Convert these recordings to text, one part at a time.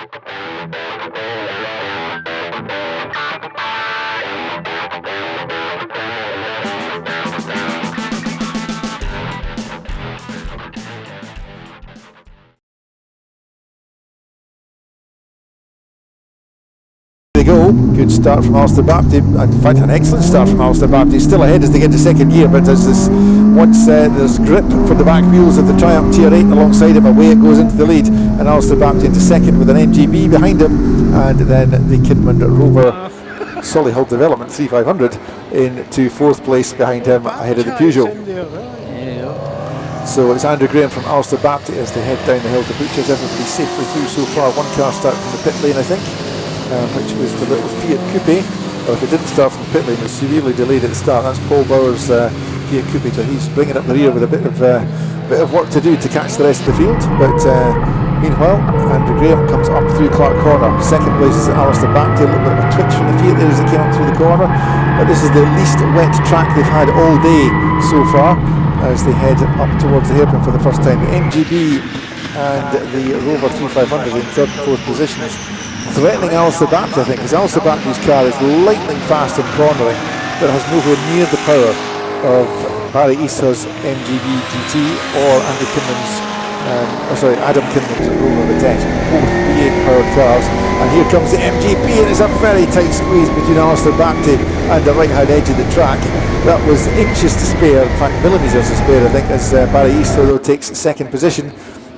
Go. Good start from Alistair Bapty. In fact, an excellent start from Alistair Bapty. Still ahead as they get to second gear, but as this, once there's grip for the back wheels of the Triumph Tier 8 alongside him, away it goes into the lead, and Alistair Bapty into second with an MGB behind him, and then the Kidman Rover Solihull Development 3500 into fourth place behind him, ahead of the Peugeot. So it's Andrew Graham from Alistair Bapty as they head down the hill to Butchers. Everybody safely through so far. One car started from the pit lane, I think. Which was the little Fiat Coupe, or if it didn't start from the pit lane, it was severely delayed at the start. That's Paul Bauer's Fiat Coupe, so he's bringing up the rear with a bit of work to do to catch the rest of the field. But meanwhile, Andrew Graham comes up through Clark Corner. Second place is Alistair Bapty. A little bit of a twitch from the Fiat there as he came up through the corner. But this is the least wet track they've had all day so far as they head up towards the hairpin for the first time. The MGB and the Rover 3500 in third and fourth positions, threatening Alistair Bapty, I think, because Alistair Bapty's car is lightning fast and cornering, but has nowhere near the power of Barry Easter's MGB GT or Andy Kinman's, Adam Kinman's Rover Vitesse, both V8 powered cars. And here comes the MGB, and it's a very tight squeeze between Alistair Bapty and the right hand edge of the track. That was inches to spare, in fact millimetres to spare, I think, as Barry Easter though takes second position.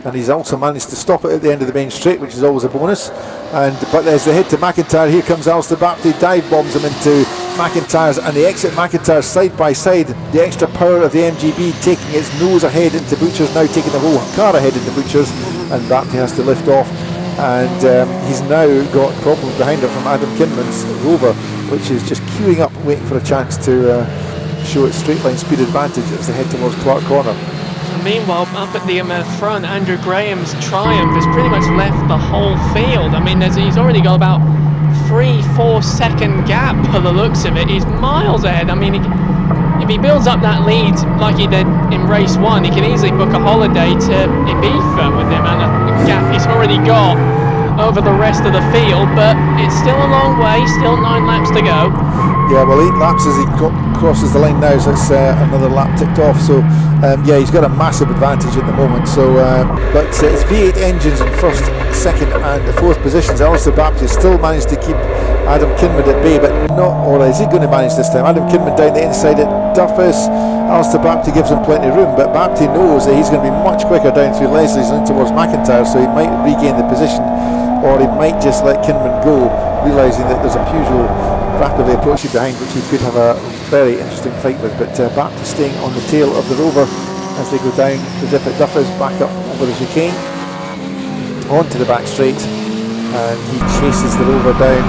And he's also managed to stop it at the end of the main straight, which is always a bonus. But as they head to McIntyre, here comes Alistair Bapty, dive bombs him into McIntyre's, and they exit McIntyre side by side. The extra power of the MGB taking its nose ahead into Butchers, now taking the whole car ahead into Butchers, and Bapty has to lift off. And he's now got problems behind him from Adam Kinman's Rover, which is just queuing up, waiting for a chance to show its straight line speed advantage as they head towards Clark Corner. Meanwhile, up at the front, Andrew Graham's Triumph has pretty much left the whole field. I mean, he's already got about 3-4 second gap by the looks of it. He's miles ahead. I mean, if he builds up that lead like he did in race 1, he can easily book a holiday to Ibiza with him, and a gap he's already got over the rest of the field. But it's still a long way, still 9 laps to go. Yeah, well, 8 laps as he crosses the line now, so it's another lap ticked off. So yeah, he's got a massive advantage at the moment. So, but it's V8 engines in first, second, and fourth positions. Alistair Bapty still managed to keep Adam Kinman at bay, but not. Or is he going to manage this time? Adam Kinman down the inside at Duffus. Alistair Bapty gives him plenty of room, but Bapty knows that he's going to be much quicker down through Leslie's and towards McIntyre, so he might regain the position, or he might just let Kinman go, realising that there's a Peugeot rapidly approaching behind, which he could have a very interesting fight with. But Bapty staying on the tail of the Rover as they go down the dip at Duffers, back up over the chicane onto the back straight, and he chases the Rover down.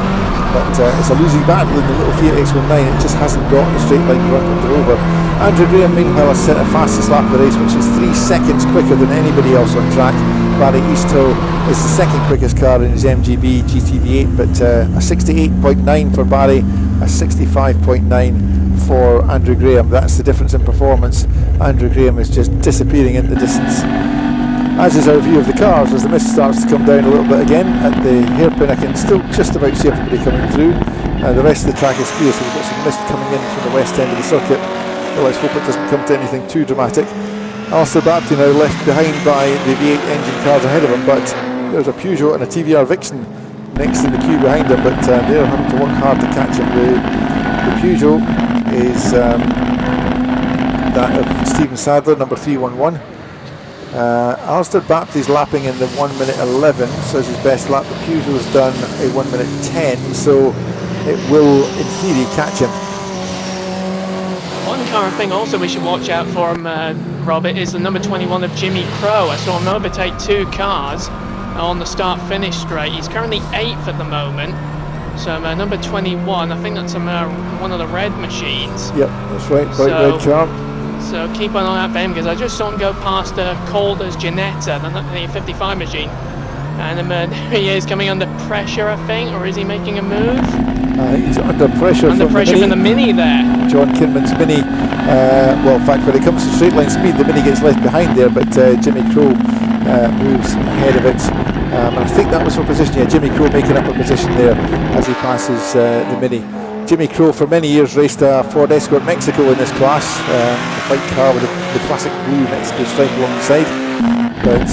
But it's a losing battle in the little Fiat X19. It just hasn't got the straight line run of the Rover. Andrew Graham meanwhile has set a fastest lap of the race, which is 3 seconds quicker than anybody else on track. Barry Easthill is the second quickest car in his MGB GTV8, but a 68.9 for Barry, a 65.9 for Andrew Graham. That's the difference in performance. Andrew Graham is just disappearing in the distance, as is our view of the cars as the mist starts to come down a little bit again at the hairpin. I can still just about see everybody coming through. The rest of the track is clear, so we've got some mist coming in from the west end of the circuit. Well, let's hope it doesn't come to anything too dramatic. Alistair Bapty now left behind by the V8 engine cars ahead of him, but there's a Peugeot and a TVR Vixen next in the queue behind him, but they're having to work hard to catch him. The Peugeot is that of Stephen Sadler, number 311. Alistair Bapty's lapping in the 1:11, so it's his best lap. The Peugeot's done a 1:10, so it will, in theory, catch him. One car thing also we should watch out for him, Robert, is the number 21 of Jimmy Crow. I saw him overtake 2 cars on the start-finish straight. He's currently 8th at the moment. So number 21, I think that's one of the red machines. Yep, that's right, bright red car. So keep an eye out for him, because I just saw him go past Calder's Ginetta, the 55 machine. And there he is, coming under pressure, I think, or is he making a move? He's under pressure. Under pressure from the Mini there. John Kinman's Mini. Well, in fact, when it comes to straight line speed, the Mini gets left behind there, but Jimmy Crow moves ahead of it. And I think that was for position. Yeah, Jimmy Crowe making up a position there as he passes the Mini. Jimmy Crowe for many years raced a Ford Escort Mexico in this class, the white car with the classic blue Mexico stripe along the side. But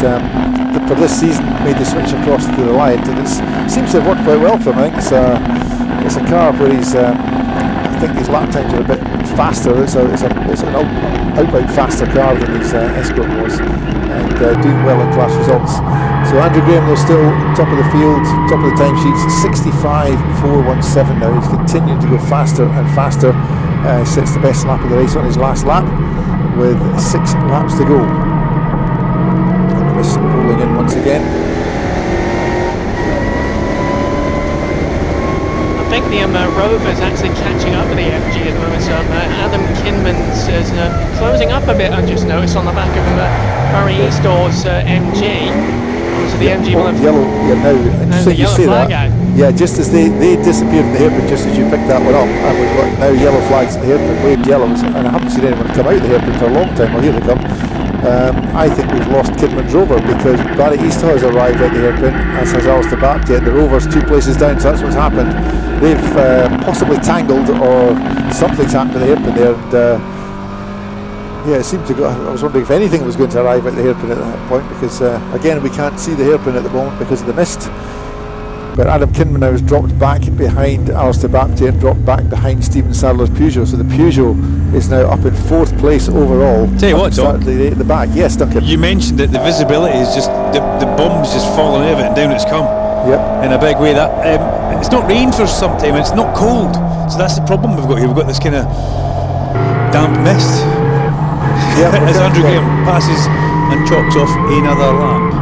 for this season, made the switch across to the Reliant, and it seems to have worked quite well for him. I think it's a car where he's, I think his lap times are a bit faster. It's an outright faster car than his Escort was, and doing well in class results. So Andrew Graham, though, still top of the field, top of the timesheets, 65.417 now. He's continuing to go faster and faster. Sets the best lap of the race on his last lap with 6 laps to go. And the mist rolling in once again. I think the Rover's actually catching up with the MG at the moment. So Adam Kinman's is closing up a bit, I just noticed, on the back of Barry Eastor's MG. So the MG will have yellow, yeah, now, and so the you yellow see flag that. out. Yeah, just as they disappeared in the hairpin, just as you picked that one up, and we've got now yellow flags at the hairpin, waved yellows, and I haven't seen anyone come out of the hairpin for a long time. Well, here they come. I think we've lost Kidman's Rover, because Barry Eastor has arrived at the hairpin, as has Alistair Bapty, and the Rover's 2 places down, so that's what's happened. They've possibly tangled, or something's happened to the hairpin there, and yeah, it seemed to go. I was wondering if anything was going to arrive at the hairpin at that point, because again, we can't see the hairpin at the moment because of the mist. But Adam Kinman now has dropped back behind Alistair Bapty and dropped back behind Stephen Sadler's Peugeot. So the Peugeot is now up in 4th place overall. Tell you what, Doc, at the back. Yes, Duncan. You mentioned that the visibility is just the bomb's just falling out of it and down it's come. Yep. In a big way. That it's not rained for some time. It's not cold. So that's the problem we've got here. We've got this kind of damp mist. Yep, as Andrew Graham passes and chalks off another lap.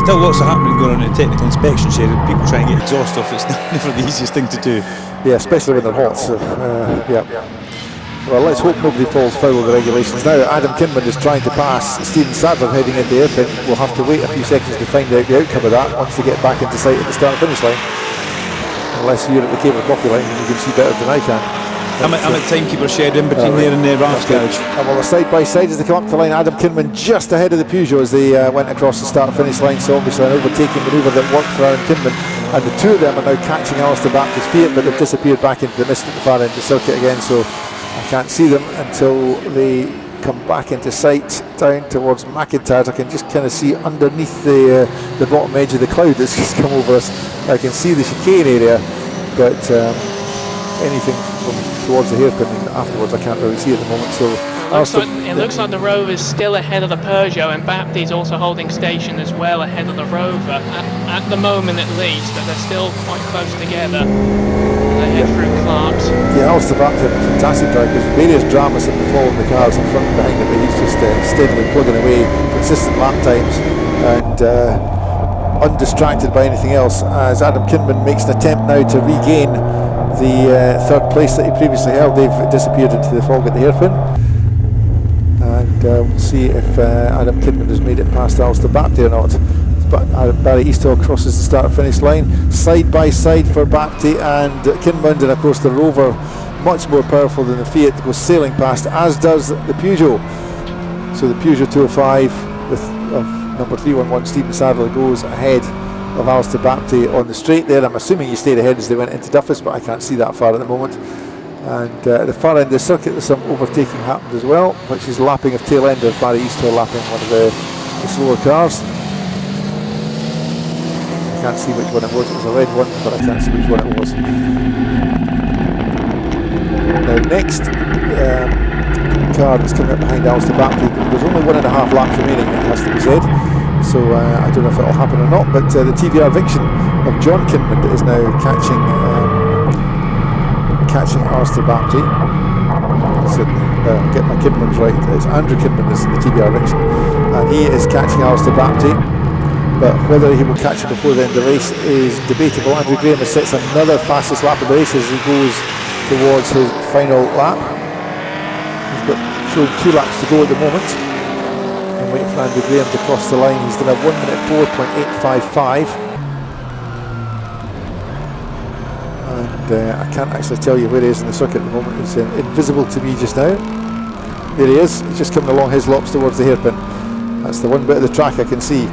Still lots of happening going on in technical inspection here. People try and get exhaust off. It's never the easiest thing to do. Yeah, especially when they're hot. So, yeah. Well, let's hope nobody falls foul of the regulations. Now Adam Kinman is trying to pass Stephen Sadler heading into the hairpin. We'll have to wait a few seconds to find out the outcome of that once they get back into sight at the start and finish line. Unless you're at the cable coffee line and you can see better than I can. I'm at timekeeper shed in between there and the Ralph's garage. And well, side by side as they come up to the line, Adam Kinman just ahead of the Peugeot as they went across the start finish line. So obviously an overtaking manoeuvre that worked for Adam Kinman, and the two of them are now catching Alistair Bapty's Fiat, but they've disappeared back into the mist at the far end of the circuit again, so I can't see them until they come back into sight down towards McIntyre. I can just kind of see underneath the bottom edge of the cloud that's just come over us. I can see the chicane area, but anything from towards the hairpin afterwards I can't really see at the moment. So it looks like the Rover's still ahead of the Peugeot, and Bapty's also holding station as well ahead of the Rover at the moment at least, but they're still quite close together. They head through Clark's. Yeah, Alistair Bapty had a fantastic drive, because various dramas have befallen the cars in front and behind him, but he's just steadily plugging away, consistent lap times, and undistracted by anything else, as Adam Kinman makes an attempt now to regain the 3rd place that he previously held. They've disappeared into the fog at the hairpin, and we'll see if Adam Kinman has made it past Alistair Bapty or not. But Barry Eastor crosses the start finish line, side by side for Bapty and Kinman, and of course the Rover, much more powerful than the Fiat, goes sailing past, as does the Peugeot. So the Peugeot 205 of number 311 Stephen Sadler goes ahead of Alistair Bapty on the straight there. I'm assuming he stayed ahead as they went into Duffus, but I can't see that far at the moment. And at the far end of the circuit there's some overtaking happened as well, which is lapping of tail end of Barry Eastor lapping one of the slower cars. I can't see which one it was. It was a red one, but I can't see which one it was. Now next car that's coming up behind Alistair Bapty, there's only 1.5 laps remaining, it has to be said. So I don't know if it'll happen or not, but the TVR Viction of John Kinman is now catching Alistair Bapty. Get my Kinmans right. It's Andrew Kinman is in the TVR Viction, and he is catching Alistair Bapty. But whether he will catch him before the end of the race is debatable. Andrew Graham sets another fastest lap of the race as he goes towards his final lap. He's got showing 2 laps to go at the moment. I'm waiting for Andrew Graham to cross the line. He's done a 1:04.855. And I can't actually tell you where he is in the circuit at the moment. He's invisible to me just now. There he is. He's just coming along his lops towards the hairpin. That's the one bit of the track I can see.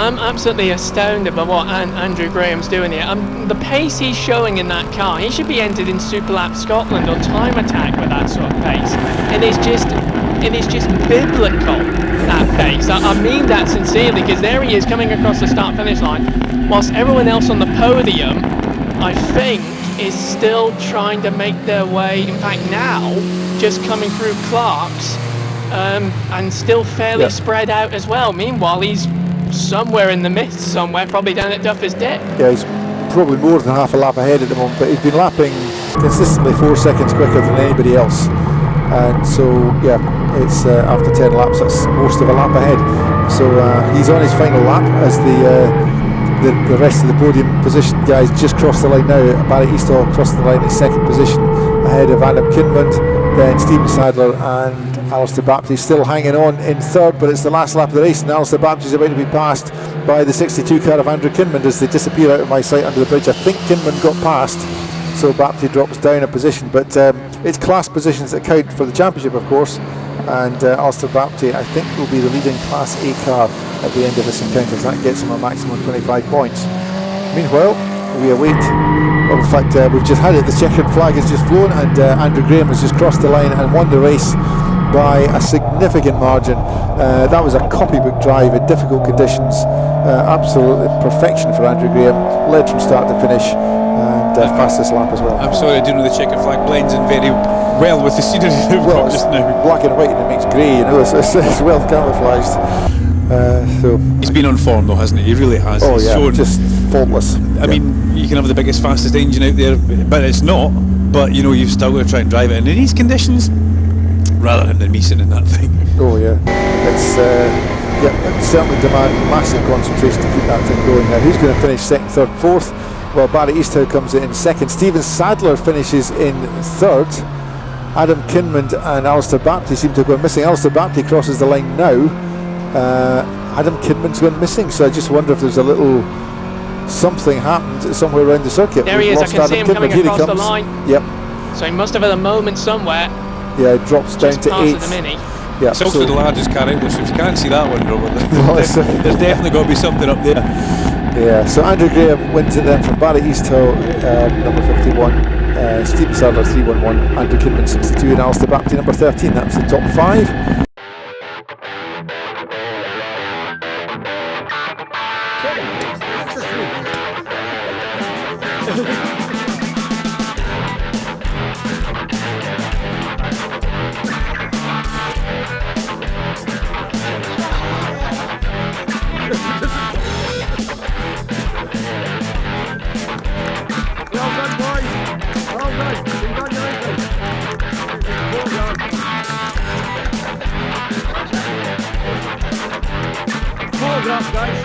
I'm absolutely astounded by what Andrew Graham's doing here. The pace he's showing in that car, he should be entered in Superlap Scotland or Time Attack with that sort of pace. It is just biblical, that pace. I mean that sincerely, because there he is coming across the start-finish line, whilst everyone else on the podium, I think, is still trying to make their way, in fact now, just coming through Clark's, and still fairly spread out as well. Meanwhile, he's somewhere in the mist somewhere, probably down at Duffers Dip. Yeah, he's probably more than half a lap ahead at the moment, but he's been lapping consistently 4 seconds quicker than anybody else. And so, yeah, it's after 10 laps, that's most of a lap ahead. So he's on his final lap as the rest of the podium position guys just crossed the line now. Barry Easthall crossed the line in second position ahead of Adam Kinmund, then Stephen Sadler and Alistair Baptiste still hanging on in third, but it's the last lap of the race and Alistair Baptiste is about to be passed by the 62 car of Andrew Kinmund as they disappear out of my sight under the bridge. I think Kinmund got past, so Baptiste drops down a position, but it's class positions that count for the championship, of course, and Alistair Baptiste, I think, will be the leading Class A car at the end of this encounter, so that gets him a maximum 25 points. Meanwhile, we await, well, in fact, we've just had it, the checkered flag has just flown, and Andrew Graham has just crossed the line and won the race by a significant margin. That was a copybook drive in difficult conditions, absolute perfection for Andrew Graham, led from start to finish, and fastest lap as well. I'm sorry, I didn't know the checkered flag blends in very well with the scenery well, just now. Black and white and it makes grey, you know, it's well camouflaged. So he's been on form though, hasn't he? He really has. Oh, He's yeah, shown, just faultless. I mean, you can have the biggest, fastest engine out there, but it's not. But you know, you've still got to try and drive it in these conditions, rather him than me sitting in that thing. Oh yeah, it certainly demand massive concentration to keep that thing going. Now, who's going to finish second, third, fourth? Well, Barry Easthouse comes in second. Stephen Sadler finishes in third. Adam Kinmund and Alistair Baptiste seem to have gone missing. Alistair Baptiste crosses the line now. Adam Kinmund's gone missing, so I just wonder if there's a little something happened somewhere around the circuit. There he is, I can see him coming Here across the line. Yep. So he must have had a moment somewhere. Yeah, it drops down to 8th. Yeah, it's also the largest car out there, so if you can't see that one, Robert, there's definitely got to be something up there. Yeah, so Andrew Graham wins it then from Barry Easthill, number 51, Stephen Sadler 311, Andrew Kinmund 62, and Alistair Baptiste number 13. That's the top 5. Guys.